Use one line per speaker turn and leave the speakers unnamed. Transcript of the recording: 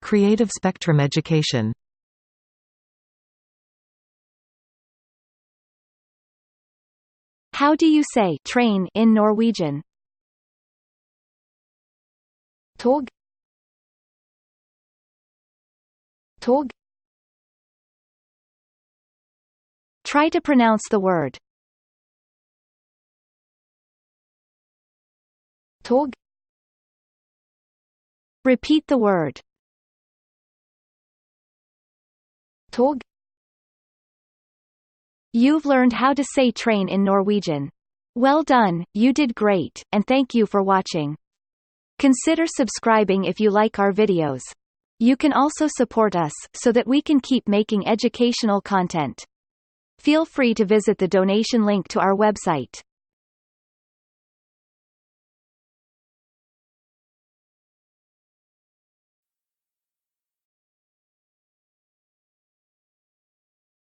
Creative spectrum education.
How do you say train in Norwegian?
Tog. Tog.
Try to pronounce the word.
Tog.
Repeat the word.
Tog.
You've learned how to say train in Norwegian. Well done, you did great, and thank you for watching. Consider subscribing if you like our videos. You can also support us, so that we can keep making educational content. Feel free to visit the donation link to our website.